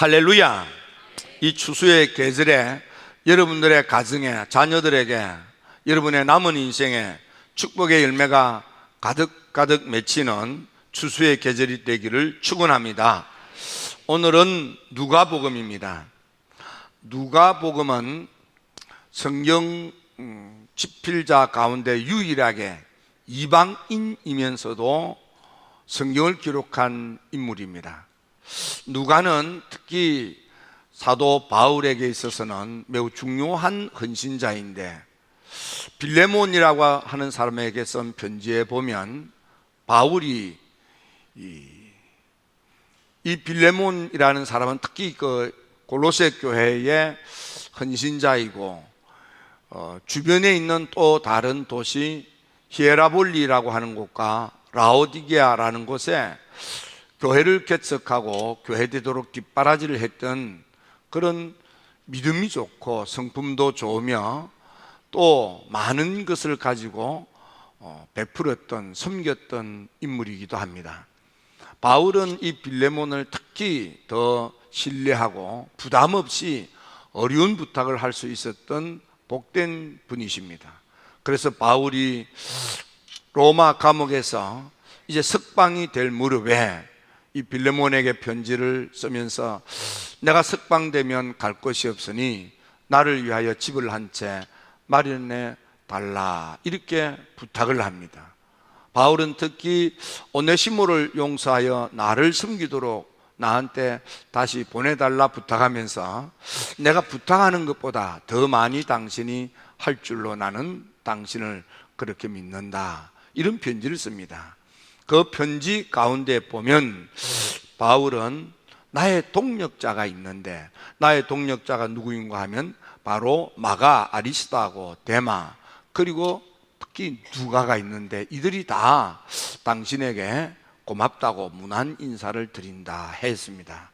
할렐루야. 이 추수의 계절에 여러분들의 가정에, 자녀들에게, 여러분의 남은 인생에 축복의 열매가 가득가득 맺히는 추수의 계절이 되기를 축원합니다. 오늘은 누가복음입니다. 누가복음은 성경 집필자 가운데 유일하게 이방인이면서도 성경을 기록한 인물입니다. 누가는 특히 사도 바울에게 있어서는 매우 중요한 헌신자인데, 빌레몬이라고 하는 사람에게 쓴 편지에 보면 바울이 이 빌레몬이라는 사람은 특히 그 골로새 교회의 헌신자이고, 주변에 있는 또 다른 도시 히에라볼리라고 하는 곳과 라오디게아라는 곳에 교회를 개척하고 교회 되도록 뒷바라지를 했던 그런 믿음이 좋고 성품도 좋으며 또 많은 것을 가지고 베풀었던, 섬겼던 인물이기도 합니다. 바울은 이 빌레몬을 특히 더 신뢰하고 부담 없이 어려운 부탁을 할 수 있었던 복된 분이십니다. 그래서 바울이 로마 감옥에서 이제 석방이 될 무렵에 이 빌레몬에게 편지를 쓰면서 내가 석방되면 갈 곳이 없으니 나를 위하여 집을 한 채 마련해 달라, 이렇게 부탁을 합니다. 바울은 특히 오네시모를 용서하여 나를 섬기도록 나한테 다시 보내달라 부탁하면서 내가 부탁하는 것보다 더 많이 당신이 할 줄로 나는 당신을 그렇게 믿는다, 이런 편지를 씁니다. 그 편지 가운데 보면 바울은 나의 동력자가 있는데, 나의 동력자가 누구인가 하면 바로 마가, 아리스도하고 데마, 그리고 특히 누가가 있는데 이들이 다 당신에게 고맙다고 문안 인사를 드린다 했습니다.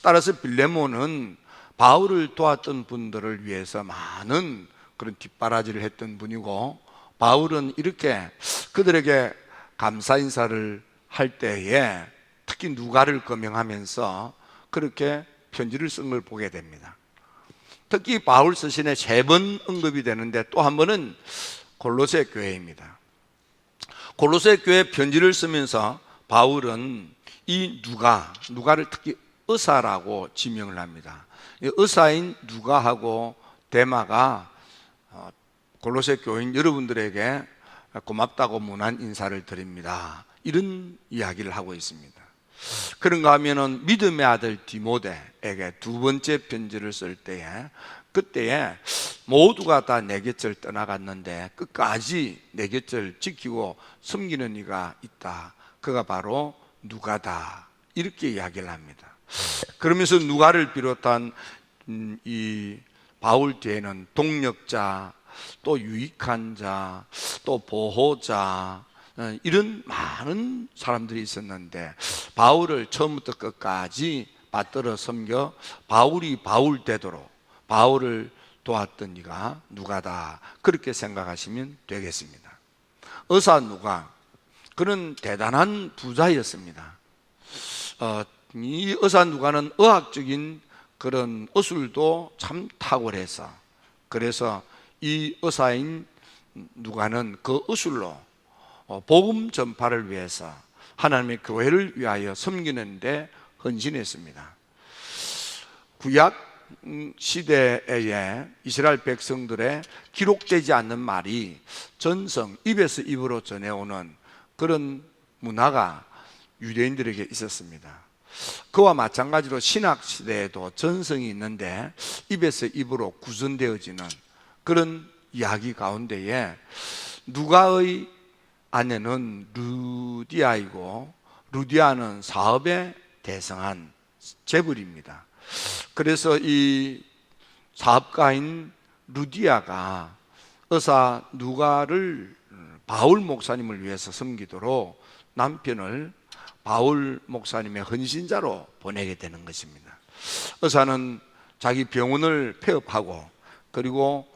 따라서 빌레몬은 바울을 도왔던 분들을 위해서 많은 그런 뒷바라지를 했던 분이고, 바울은 이렇게 그들에게 감사 인사를 할 때에 특히 누가를 거명하면서 그렇게 편지를 쓴 걸 보게 됩니다. 특히 바울 서신에 3번 언급이 되는데 또 한 번은 골로새 교회입니다. 골로새 교회 편지를 쓰면서 바울은 이 누가를 특히 의사라고 지명을 합니다. 의사인 누가하고 데마가 골로새 교인 여러분들에게 고맙다고 문안 인사를 드립니다, 이런 이야기를 하고 있습니다. 그런가 하면은 믿음의 아들 디모데에게 2번째 편지를 쓸 때에, 그때에 모두가 다 내 곁을 떠나갔는데 끝까지 내 곁을 지키고 섬기는 이가 있다, 그가 바로 누가다, 이렇게 이야기를 합니다. 그러면서 누가를 비롯한 이 바울 뒤에는 동력자, 또 유익한 자, 또 보호자, 이런 많은 사람들이 있었는데 바울을 처음부터 끝까지 받들어 섬겨 바울이 바울 되도록 바울을 도왔던 이가 누가다, 그렇게 생각하시면 되겠습니다. 의사 누가, 그는 대단한 부자였습니다. 이 의사 누가는 의학적인 그런 의술도 참 탁월해서, 그래서 이 의사인 누가는 그 의술로 복음 전파를 위해서 하나님의 교회를 위하여 섬기는 데 헌신했습니다. 구약 시대에 이스라엘 백성들의 기록되지 않는 말이 전성, 입에서 입으로 전해오는 그런 문화가 유대인들에게 있었습니다. 그와 마찬가지로 신학 시대에도 전성이 있는데 입에서 입으로 구전되어지는 그런 이야기 가운데에 누가의 아내는 루디아이고, 루디아는 사업에 대성한 재벌입니다. 그래서 이 사업가인 루디아가 의사 누가를 바울 목사님을 위해서 섬기도록 남편을 바울 목사님의 헌신자로 보내게 되는 것입니다. 의사는 자기 병원을 폐업하고 그리고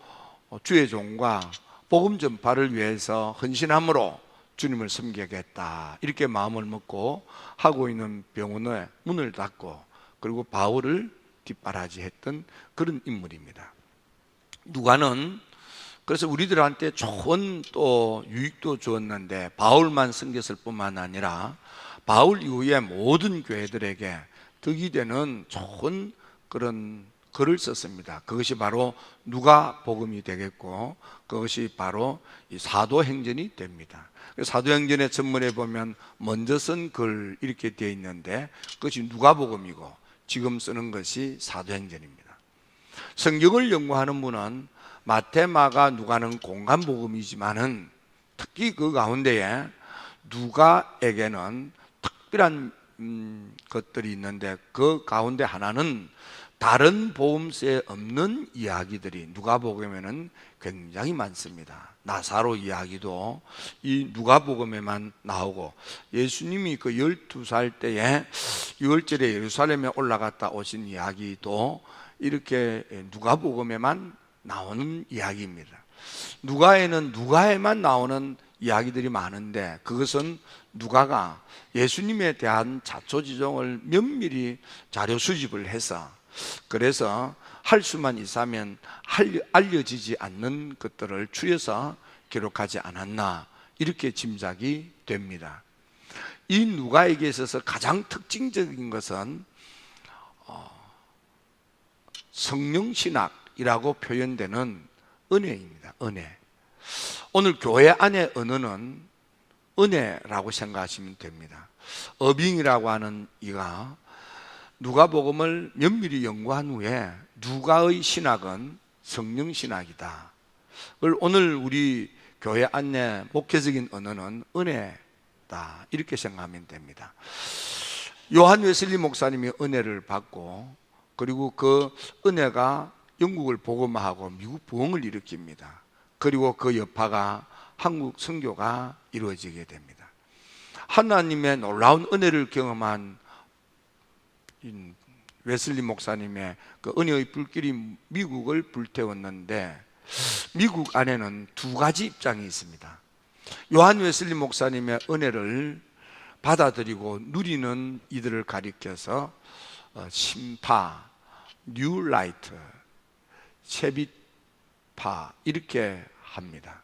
주의 종과 복음 전파를 위해서 헌신함으로 주님을 섬기겠다, 이렇게 마음을 먹고 하고 있는 병원의 문을 닫고 그리고 바울을 뒷바라지했던 그런 인물입니다. 누가는 그래서 우리들한테 좋은 또 유익도 주었는데 바울만 섬겼을 뿐만 아니라 바울 이후에 모든 교회들에게 덕이 되는 좋은 그런 글을 썼습니다. 그것이 바로 누가복음이 되겠고 그것이 바로 이 사도행전이 됩니다. 사도행전의 전문에 보면 먼저 쓴 글 이렇게 되어 있는데 그것이 누가복음이고 지금 쓰는 것이 사도행전입니다. 성경을 연구하는 분은 마태, 마가, 누가는 공간복음이지만은 특히 그 가운데에 누가에게는 특별한 것들이 있는데 그 가운데 하나는 다른 복음서에 없는 이야기들이 누가복음에는 굉장히 많습니다. 나사로 이야기도 이 누가복음에만 나오고 예수님이 그 12살 때에 6월절에 예루살렘에 올라갔다 오신 이야기도 이렇게 누가복음에만 나오는 이야기입니다. 누가에는 누가에만 나오는 이야기들이 많은데 그것은 누가가 예수님에 대한 자초지종을 면밀히 자료 수집을 해서 그래서 할 수만 있으면 알려지지 않는 것들을 추려서 기록하지 않았나 이렇게 짐작이 됩니다. 이 누가에게 있어서 가장 특징적인 것은 성령신학이라고 표현되는 은혜입니다. 은혜. 오늘 교회 안의 언어는 은혜라고 생각하시면 됩니다. 어빙이라고 하는 이가 누가복음을 면밀히 연구한 후에 누가의 신학은 성령신학이다. 오늘 우리 교회 안내 목회적인 언어는 은혜다. 이렇게 생각하면 됩니다. 요한 웨슬리 목사님이 은혜를 받고 그리고 그 은혜가 영국을 복음화하고 미국 부흥을 일으킵니다. 그리고 그 여파가 한국 선교가 이루어지게 됩니다. 하나님의 놀라운 은혜를 경험한 웨슬리 목사님의 그 은혜의 불길이 미국을 불태웠는데 미국 안에는 두 가지 입장이 있습니다. 요한 웨슬리 목사님의 은혜를 받아들이고 누리는 이들을 가리켜서 신파, 뉴라이트, 채빗파 이렇게 합니다.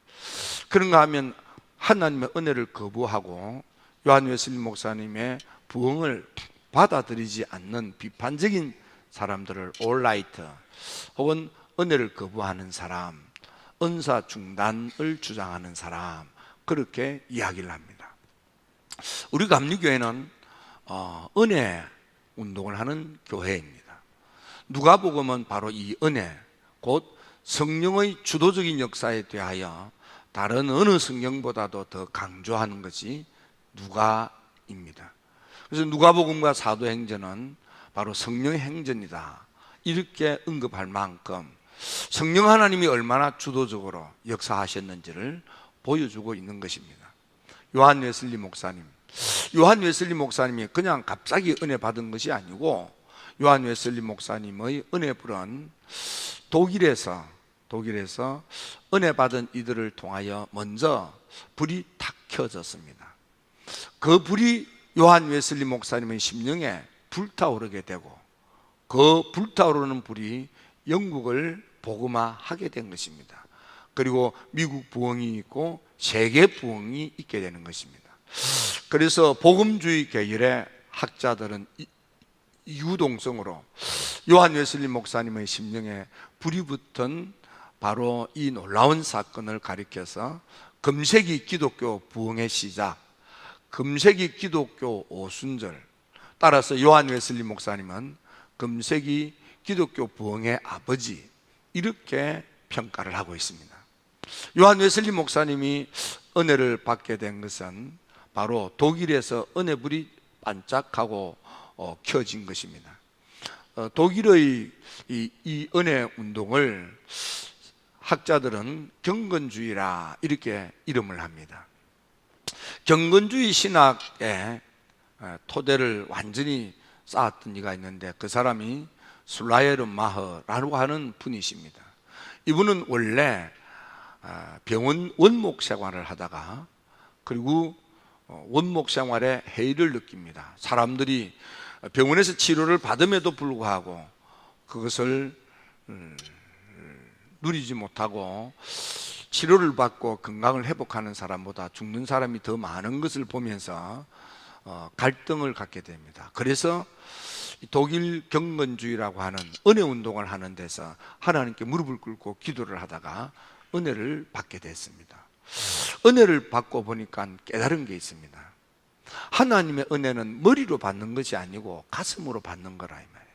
그런가 하면 하나님의 은혜를 거부하고 요한 웨슬리 목사님의 부흥을 받아들이지 않는 비판적인 사람들을 올라이트 혹은 은혜를 거부하는 사람, 은사 중단을 주장하는 사람 그렇게 이야기를 합니다. 우리 감리교회는 은혜 운동을 하는 교회입니다. 누가복음은 바로 이 은혜 곧 성령의 주도적인 역사에 대하여 다른 어느 성경보다도 더 강조하는 것이 누가입니다. 그래서 누가복음과 사도행전은 바로 성령의 행전이다 이렇게 언급할 만큼 성령 하나님이 얼마나 주도적으로 역사하셨는지를 보여주고 있는 것입니다. 요한 웨슬리 목사님이 그냥 갑자기 은혜 받은 것이 아니고 요한 웨슬리 목사님의 은혜불은 독일에서 은혜 받은 이들을 통하여 먼저 불이 탁 켜졌습니다. 그 불이 요한 웨슬리 목사님의 심령에 불타오르게 되고 그 불타오르는 불이 영국을 복음화하게 된 것입니다. 그리고 미국 부흥이 있고 세계 부흥이 있게 되는 것입니다. 그래서 복음주의 계열의 학자들은 이구동성으로 요한 웨슬리 목사님의 심령에 불이 붙은 바로 이 놀라운 사건을 가리켜서 금세기 기독교 부흥의 시작, 금세기 기독교 오순절, 따라서 요한 웨슬리 목사님은 금세기 기독교 부흥의 아버지 이렇게 평가를 하고 있습니다. 요한 웨슬리 목사님이 은혜를 받게 된 것은 바로 독일에서 은혜불이 반짝하고 켜진 것입니다. 독일의 이 은혜 운동을 학자들은 경건주의라 이렇게 이름을 합니다. 경건주의 신학의 토대를 완전히 쌓았던 이가 있는데 그 사람이 술라예르 마허라고 하는 분이십니다. 이분은 원래 병원 원목 생활을 하다가 그리고 원목 생활에 해이를 느낍니다. 사람들이 병원에서 치료를 받음에도 불구하고 그것을 누리지 못하고 치료를 받고 건강을 회복하는 사람보다 죽는 사람이 더 많은 것을 보면서 갈등을 갖게 됩니다. 그래서 독일 경건주의라고 하는 은혜 운동을 하는 데서 하나님께 무릎을 꿇고 기도를 하다가 은혜를 받게 됐습니다. 은혜를 받고 보니까 깨달은 게 있습니다. 하나님의 은혜는 머리로 받는 것이 아니고 가슴으로 받는 거라 이 말이에요.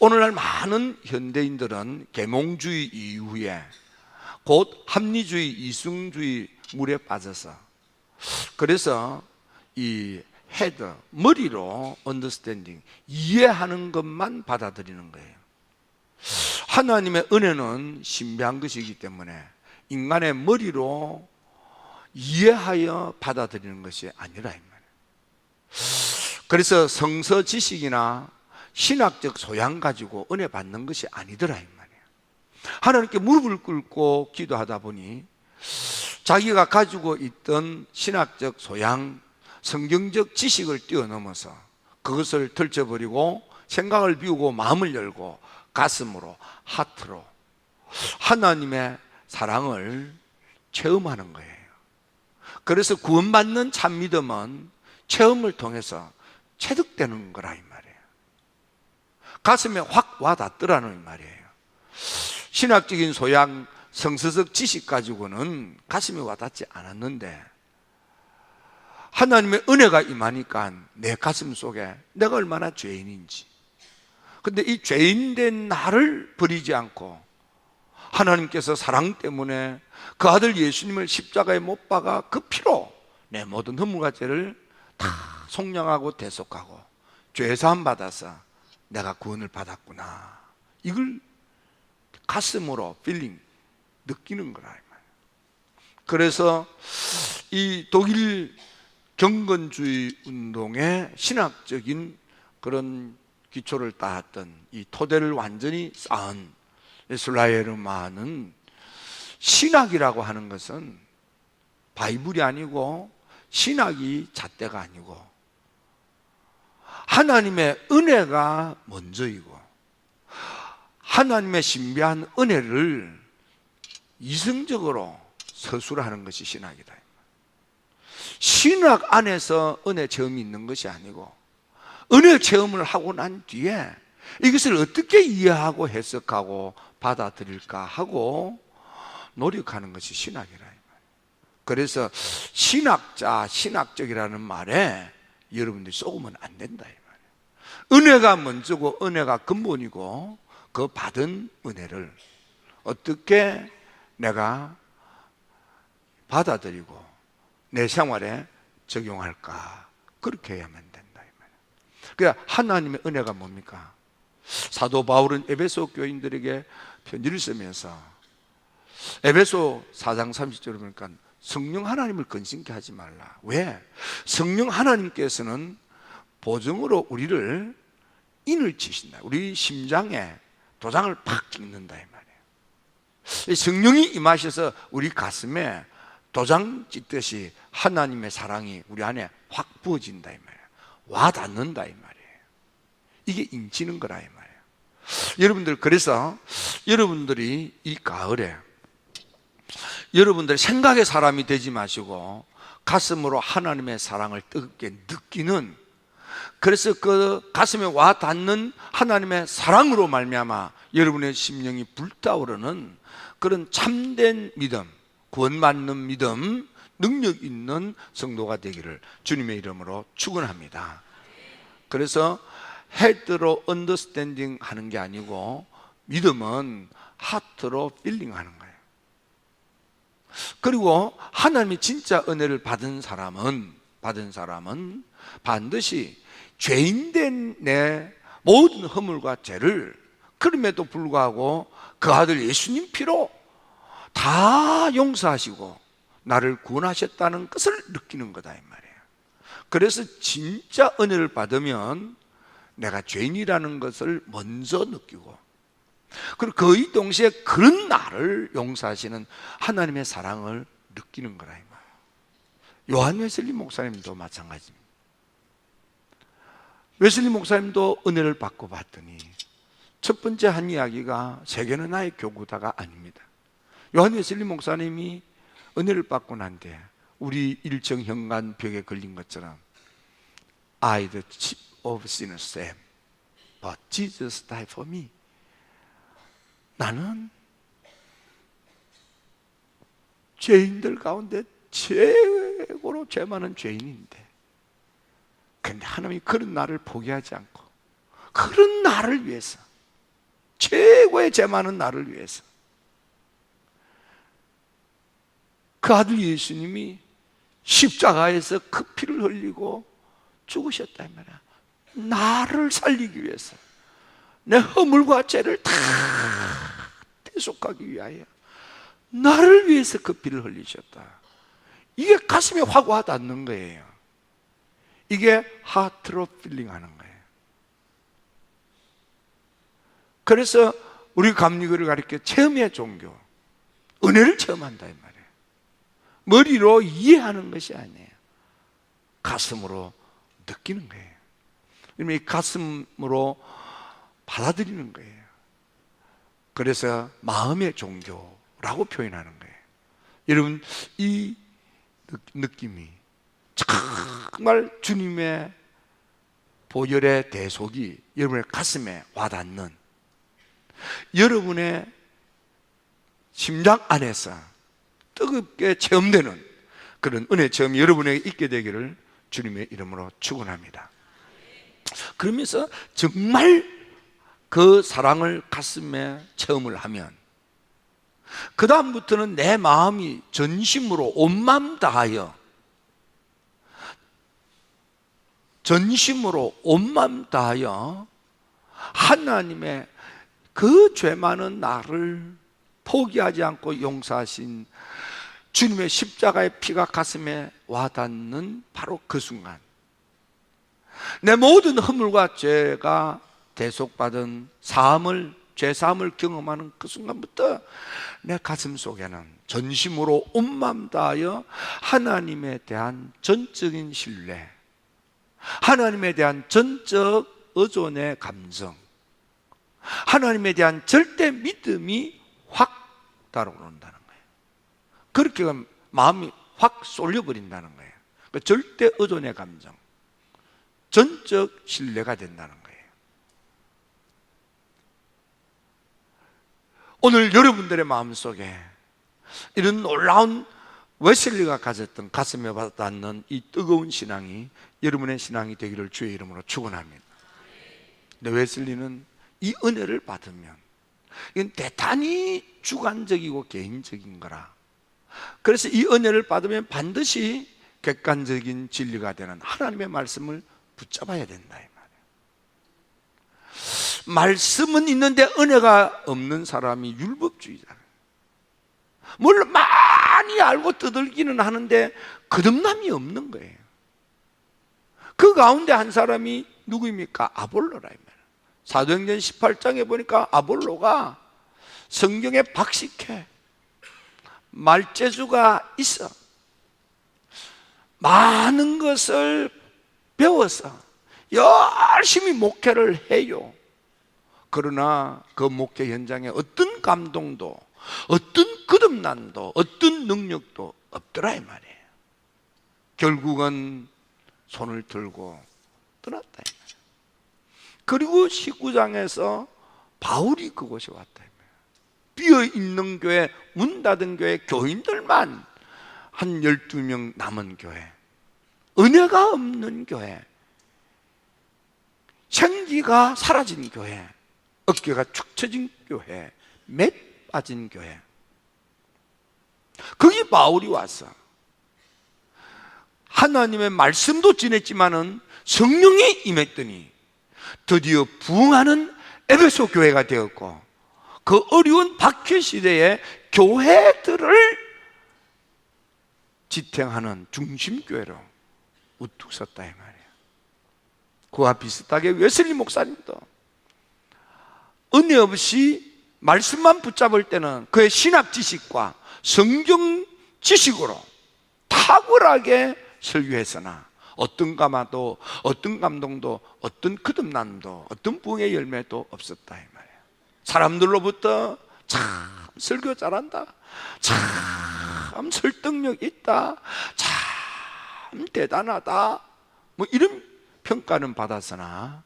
오늘날 많은 현대인들은 계몽주의 이후에 곧 합리주의, 이승주의 물에 빠져서, 그래서 이 헤드, 머리로 언더스탠딩, 이해하는 것만 받아들이는 거예요. 하나님의 은혜는 신비한 것이기 때문에 인간의 머리로 이해하여 받아들이는 것이 아니라 이 말이에요. 그래서 성서 지식이나 신학적 소양 가지고 은혜 받는 것이 아니더라 이 말이에요. 하나님께 무릎을 꿇고 기도하다 보니 자기가 가지고 있던 신학적 소양, 성경적 지식을 뛰어넘어서 그것을 덜쳐버리고 생각을 비우고 마음을 열고 가슴으로, 하트로 하나님의 사랑을 체험하는 거예요. 그래서 구원받는 참 믿음은 체험을 통해서 체득되는 거라 이 말이에요. 가슴에 확 와닿더라는 말이에요. 신학적인 소양, 성서적 지식 가지고는 가슴에 와닿지 않았는데 하나님의 은혜가 임하니까 내 가슴 속에 내가 얼마나 죄인인지, 근데 이 죄인된 나를 버리지 않고 하나님께서 사랑 때문에 그 아들 예수님을 십자가에 못 박아 그 피로 내 모든 허물과 죄를 다 속량하고 대속하고 죄사함 받아서 내가 구원을 받았구나, 이걸 가슴으로 필링 느끼는 거라. 그래서 이 독일 경건주의 운동의 신학적인 그런 기초를 쌓았던 이 토대를 완전히 쌓은 슬라예르마는 신학이라고 하는 것은 바이블이 아니고 신학이 잣대가 아니고 하나님의 은혜가 먼저이고 하나님의 신비한 은혜를 이성적으로 서술하는 것이 신학이다. 신학 안에서 은혜 체험이 있는 것이 아니고 은혜 체험을 하고 난 뒤에 이것을 어떻게 이해하고 해석하고 받아들일까 하고 노력하는 것이 신학이라. 그래서 신학자, 신학적이라는 말에 여러분들이 속으면 안 된다 이 말이에요. 은혜가 먼저고 은혜가 근본이고 그 받은 은혜를 어떻게 내가 받아들이고 내 생활에 적용할까, 그렇게 해야만 된다 이 말이에요. 그러니까 하나님의 은혜가 뭡니까? 사도 바울은 에베소 교인들에게 편지를 쓰면서 에베소 4장 30절을 보니까 성령 하나님을 근심케 하지 말라. 왜? 성령 하나님께서는 보증으로 우리를 인을 치신다. 우리 심장에 도장을 팍 찍는다 이 말이에요. 성령이 임하셔서 우리 가슴에 도장 찍듯이 하나님의 사랑이 우리 안에 확 부어진다 이 말이에요. 와 닿는다 이 말이에요. 이게 인치는 거라 이 말이에요. 여러분들, 그래서 여러분들이 이 가을에 여러분들 생각의 사람이 되지 마시고 가슴으로 하나님의 사랑을 뜨겁게 느끼는, 그래서 그 가슴에 와 닿는 하나님의 사랑으로 말미암아 여러분의 심령이 불타오르는 그런 참된 믿음, 구원받는 믿음, 능력 있는 성도가 되기를 주님의 이름으로 축원합니다. 그래서 헤드로 언더스탠딩 하는 게 아니고 믿음은 하트로 필링 하는 거예요. 그리고 하나님이 진짜 은혜를 받은 사람은 반드시 죄인된 내 모든 허물과 죄를 그럼에도 불구하고 그 아들 예수님 피로 다 용서하시고 나를 구원하셨다는 것을 느끼는 거다 이 말이에요. 그래서 진짜 은혜를 받으면 내가 죄인이라는 것을 먼저 느끼고, 그리고 거의 동시에 그런 나를 용서하시는 하나님의 사랑을 느끼는 거라 이 말이에요. 요한 웨슬리 목사님도 마찬가지입니다. 웨슬리 목사님도 은혜를 받고 봤더니 첫 번째 한 이야기가 세계는 나의 교구다가 아닙니다. 요한 웨슬리 목사님이 은혜를 받고 난 뒤에 우리 일정 현관 벽에 걸린 것처럼 I the chief of sinners am, but Jesus died for me. 나는 죄인들 가운데 최고로 죄 많은 죄인인데, 그런데 하나님이 그런 나를 포기하지 않고 그런 나를 위해서, 최고의 죄 많은 나를 위해서 그 아들 예수님이 십자가에서 그 피를 흘리고 죽으셨다 이 말이야. 나를 살리기 위해서, 내 허물과 죄를 다 대속하기 위하여 나를 위해서 그 피를 흘리셨다. 이게 가슴에 확 와닿는 거예요. 이게 하트로 필링하는 거예요. 그래서 우리 감리교를 가르쳐 체험의 종교, 은혜를 체험한다 이 말이에요. 머리로 이해하는 것이 아니에요. 가슴으로 느끼는 거예요. 그러면 이 가슴으로 받아들이는 거예요. 그래서 마음의 종교라고 표현하는 거예요. 여러분, 이 느낌이 정말 주님의 보혈의 대속이 여러분의 가슴에 와닿는, 여러분의 심장 안에서 뜨겁게 체험되는 그런 은혜 체험이 여러분에게 있게 되기를 주님의 이름으로 축원합니다. 그러면서 정말 그 사랑을 가슴에 체험을 하면 그 다음부터는 내 마음이 전심으로 온 마음 다하여, 전심으로 온 마음 다하여 하나님의 그 죄 많은 나를 포기하지 않고 용서하신 주님의 십자가의 피가 가슴에 와닿는 바로 그 순간, 내 모든 허물과 죄가 대속받은 사함을, 죄사함을 경험하는 그 순간부터 내 가슴 속에는 전심으로 온 마음 다하여 하나님에 대한 전적인 신뢰, 하나님에 대한 전적 의존의 감정, 하나님에 대한 절대 믿음이 확 달아오른다는 거예요. 그렇게 마음이 확 쏠려버린다는 거예요. 그 절대 의존의 감정, 전적 신뢰가 된다는 거예요. 오늘 여러분들의 마음속에 이런 놀라운 웨슬리가 가졌던 가슴에 와닿는 이 뜨거운 신앙이 여러분의 신앙이 되기를 주의 이름으로 축원합니다. 근데 웨슬리는 이 은혜를 받으면 이건 대단히 주관적이고 개인적인 거라. 그래서 이 은혜를 받으면 반드시 객관적인 진리가 되는 하나님의 말씀을 붙잡아야 된다 이 말이에요. 말씀은 있는데 은혜가 없는 사람이 율법주의자예요. 물론 많이 알고 떠들기는 하는데 거듭남이 없는 거예요. 그 가운데 한 사람이 누구입니까? 아볼로라 이 말이에요. 사도행전 18장에 보니까 아볼로가 성경에 박식해, 말재주가 있어, 많은 것을 배워서 열심히 목회를 해요. 그러나 그 목회 현장에 어떤 감동도, 어떤 거듭남도, 어떤 능력도 없더라 이 말이에요. 결국은 손을 들고 떠났다 이 말이에요. 그리고 19장에서 바울이 그곳에 왔다 이 말이에요. 비어있는 교회, 문 닫은 교회, 교인들만 한 12명 남은 교회, 은혜가 없는 교회, 생기가 사라진 교회, 어깨가 축 처진 교회, 맷 빠진 교회, 거기 바울이 와서 하나님의 말씀도 지냈지만은 성령이 임했더니 드디어 부흥하는 에베소 교회가 되었고, 그 어려운 박해 시대에 교회들을 지탱하는 중심교회로 우뚝 섰다 이 말이에요. 그와 비슷하게 웨슬리 목사님도 은혜 없이 말씀만 붙잡을 때는 그의 신학 지식과 성경 지식으로 탁월하게 설교했으나 어떤 가마도, 어떤 감동도, 어떤 거듭남도, 어떤 부흥의 열매도 없었다 이 말이에요. 사람들로부터 참 설교 잘한다, 참 설득력 있다, 참 대단하다, 뭐 이런 평가는 받았으나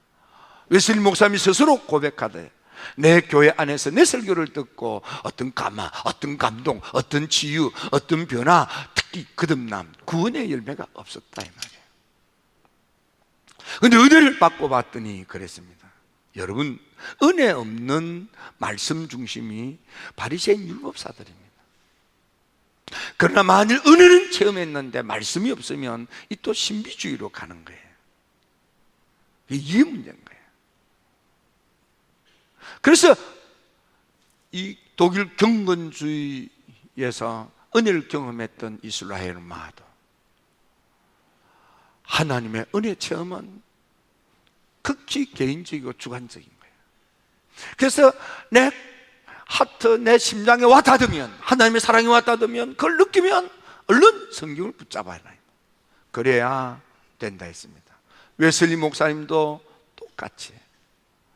웨슬리 목사님이 스스로 고백하되 내 교회 안에서 내 설교를 듣고 어떤 감화, 어떤 감동, 어떤 치유, 어떤 변화, 특히 거듭남, 구원의 열매가 없었다 이 말이에요. 그런데 은혜를 받고 봤더니 그랬습니다. 여러분, 은혜 없는 말씀 중심이 바리새인 율법사들입니다. 그러나 만일 은혜는 체험했는데 말씀이 없으면 이 또 신비주의로 가는 거예요. 이게 문제인 거예요. 그래서 이 독일 경건주의에서 은혜를 경험했던 이슬라엘 마도 하나님의 은혜 체험은 극히 개인적이고 주관적인 거예요. 그래서 내 하트, 내 심장에 와닿으면, 하나님의 사랑이 와닿으면, 그걸 느끼면 얼른 성경을 붙잡아야 해요. 그래야 된다 했습니다. 웨슬리 목사님도 똑같이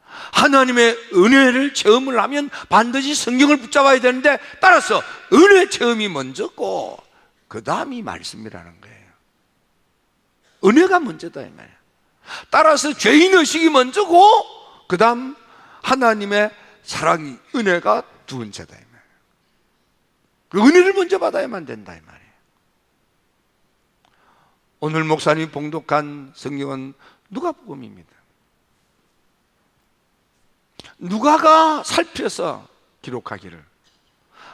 하나님의 은혜를 체험을 하면 반드시 성경을 붙잡아야 되는데, 따라서 은혜 체험이 먼저고 그 다음이 말씀이라는 거예요. 은혜가 먼저다 이 말이에요. 따라서 죄인의식이 먼저고 그 다음 하나님의 사랑이, 은혜가 두 번째다 이 말이에요. 그 은혜를 먼저 받아야만 된다 이 말이에요. 오늘 목사님이 봉독한 성경은 누가복음입니다. 누가가 살펴서 기록하기를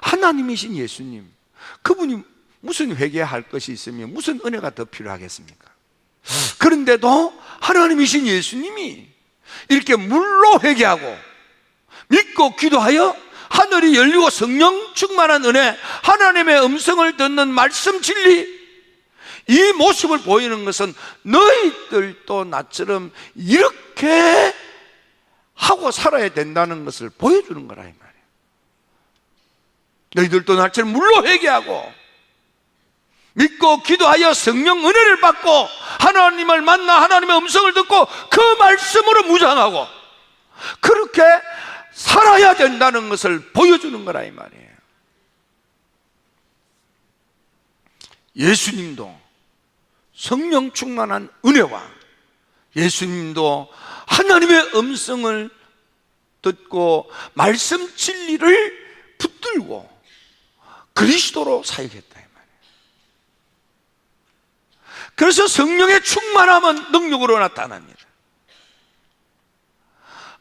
하나님이신 예수님, 그분이 무슨 회개할 것이 있으면 무슨 은혜가 더 필요하겠습니까? 그런데도 하나님이신 예수님이 이렇게 물로 회개하고 믿고 기도하여 하늘이 열리고 성령 충만한 은혜, 하나님의 음성을 듣는 말씀 진리, 이 모습을 보이는 것은 너희들도 나처럼 이렇게 하고 살아야 된다는 것을 보여주는 거라 이 말이에요. 너희들도 나처럼 물로 회개하고 믿고 기도하여 성령 은혜를 받고 하나님을 만나 하나님의 음성을 듣고 그 말씀으로 무장하고 그렇게 살아야 된다는 것을 보여주는 거라 이 말이에요. 예수님도 성령 충만한 은혜와 예수님도 하나님의 음성을 듣고 말씀 진리를 붙들고 그리스도로 사역했다 이 말이에요. 그래서 성령의 충만함은 능력으로 나타납니다.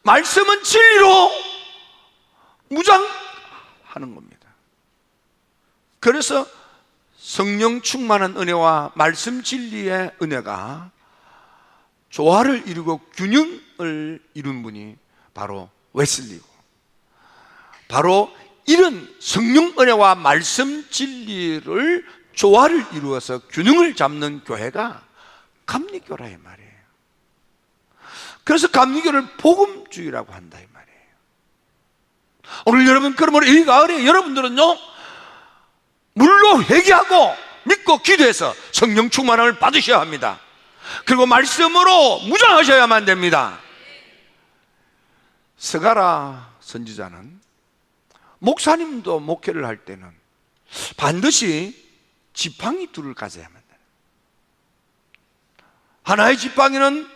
말씀은 진리로 무장하는 겁니다. 그래서 성령 충만한 은혜와 말씀 진리의 은혜가 조화를 이루고 균형을 이룬 분이 바로 웨슬리고, 바로 이런 성령 은혜와 말씀 진리를 조화를 이루어서 균형을 잡는 교회가 감리교라 이 말이에요. 그래서 감리교를 복음주의라고 한다 이 말이에요. 오늘 여러분, 그러므로 이 가을에 여러분들은요, 물로 회개하고 믿고 기도해서 성령 충만함을 받으셔야 합니다. 그리고 말씀으로 무장하셔야만 됩니다. 스가랴 선지자는 목사님도 목회를 할 때는 반드시 지팡이 둘을 가져야만 돼요. 하나의 지팡이는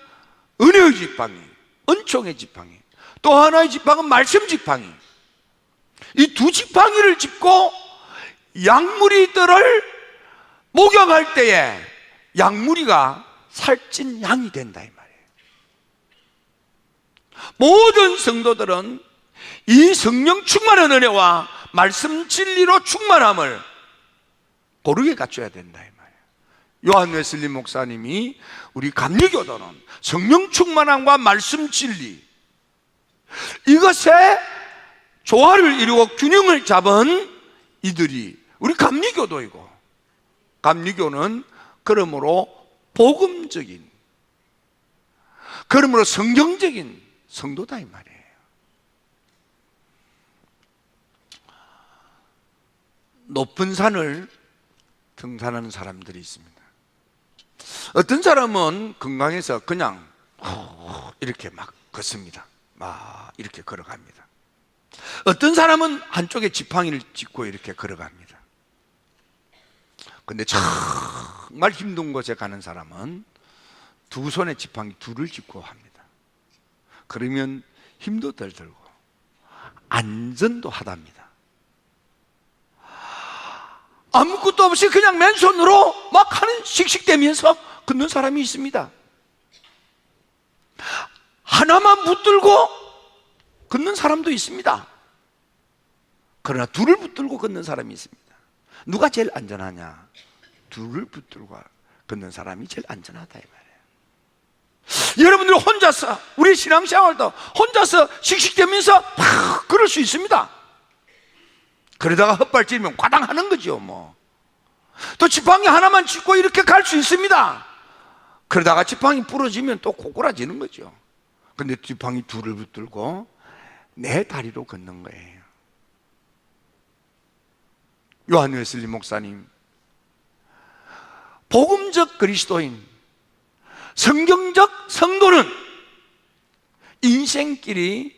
은혜의 지팡이, 은총의 지팡이, 또 하나의 지팡이는 말씀 지팡이. 이 두 지팡이를 짚고 양무리들을 목욕할 때에 양무리가 살찐 양이 된다 이 말이에요. 모든 성도들은 이 성령 충만한 은혜와 말씀 진리로 충만함을 고르게 갖춰야 된다 이 말이에요. 요한 웨슬리 목사님이 우리 감리교도는 성령 충만함과 말씀 진리, 이것에 조화를 이루고 균형을 잡은 이들이 우리 감리교도이고, 감리교는 그러므로 복음적인, 그러므로 성경적인 성도다 이 말이에요. 높은 산을 등산하는 사람들이 있습니다. 어떤 사람은 건강해서 그냥 이렇게 막 걷습니다. 막 이렇게 걸어갑니다. 어떤 사람은 한쪽에 지팡이를 짚고 이렇게 걸어갑니다. 근데 정말 힘든 곳에 가는 사람은 두 손에 지팡이 둘을 짚고 합니다. 그러면 힘도 덜 들고 안전도 하답니다. 아무것도 없이 그냥 맨손으로 막 하는 씩씩대면서 걷는 사람이 있습니다. 하나만 붙들고 걷는 사람도 있습니다. 그러나 둘을 붙들고 걷는 사람이 있습니다. 누가 제일 안전하냐? 둘을 붙들고 걷는 사람이 제일 안전하다 이 말이에요. 여러분들 혼자서 우리 신앙생활도 혼자서 씩씩대면서 팍 걸을 수 있습니다. 그러다가 헛발질면 과당하는 거죠 뭐. 또 지팡이 하나만 짚고 이렇게 갈 수 있습니다. 그러다가 지팡이 부러지면 또 고꾸라지는 거죠. 근데 지팡이 둘을 붙들고 내 다리로 걷는 거예요. 요한 웨슬리 목사님, 복음적 그리스도인, 성경적 성도는 인생길이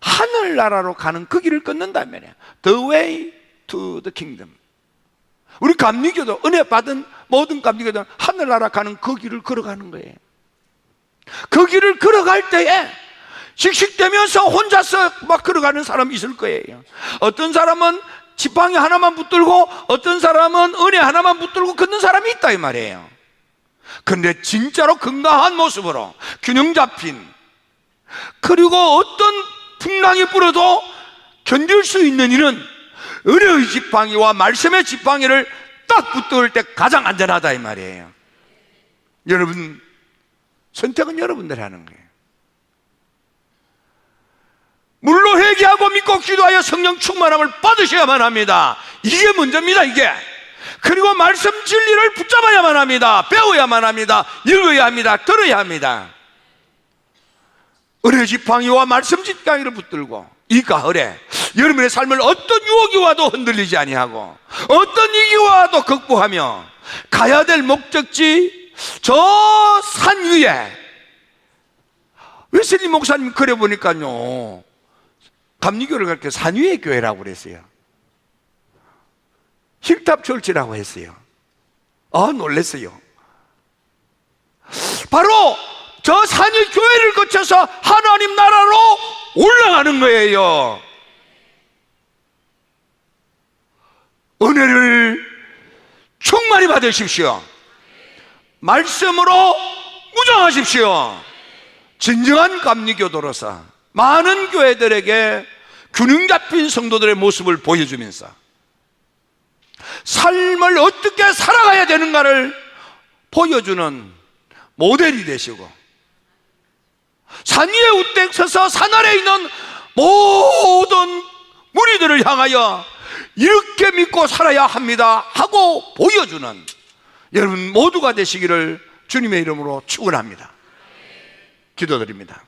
하늘나라로 가는 그 길을 걷는단 말이에요. The way to the kingdom. 우리 감리교도 은혜 받은 모든 감리교도는 하늘나라 가는 그 길을 걸어가는 거예요. 그 길을 걸어갈 때에 씩씩대면서 혼자서 막 걸어가는 사람이 있을 거예요. 어떤 사람은 지팡이 하나만 붙들고 어떤 사람은 은혜 하나만 붙들고 걷는 사람이 있다 이 말이에요. 그런데 진짜로 건강한 모습으로 균형 잡힌, 그리고 어떤 풍랑이 불어도 견딜 수 있는 이는 은혜의 지팡이와 말씀의 지팡이를 딱 붙들 때 가장 안전하다 이 말이에요. 여러분, 선택은 여러분들이 하는 거예요. 물로 회개하고 믿고 기도하여 성령 충만함을 받으셔야만 합니다. 이게 먼저입니다. 이게. 그리고 말씀 진리를 붙잡아야만 합니다. 배워야만 합니다. 읽어야 합니다. 들어야 합니다. 은혜 지팡이와 말씀 지팡이를 붙들고 이 가을에 여러분의 삶을 어떤 유혹이 와도 흔들리지 아니하고 어떤 위기가 와도 극복하며 가야 될 목적지 저 산 위에, 웨슬리 목사님 그래 보니까요 감리교를 갈 때 산 위의 교회라고 그랬어요. 힐탑 철치라고 했어요. 놀랬어요. 바로 저 산이 교회를 거쳐서 하나님 나라로 올라가는 거예요. 은혜를 충만히 받으십시오. 말씀으로 무장하십시오. 진정한 감리교도로서 많은 교회들에게 균형 잡힌 성도들의 모습을 보여주면서 삶을 어떻게 살아가야 되는가를 보여주는 모델이 되시고, 산 위에 우뚝 서서 산 아래에 있는 모든 무리들을 향하여 이렇게 믿고 살아야 합니다 하고 보여주는 여러분 모두가 되시기를 주님의 이름으로 축원합니다. 기도드립니다.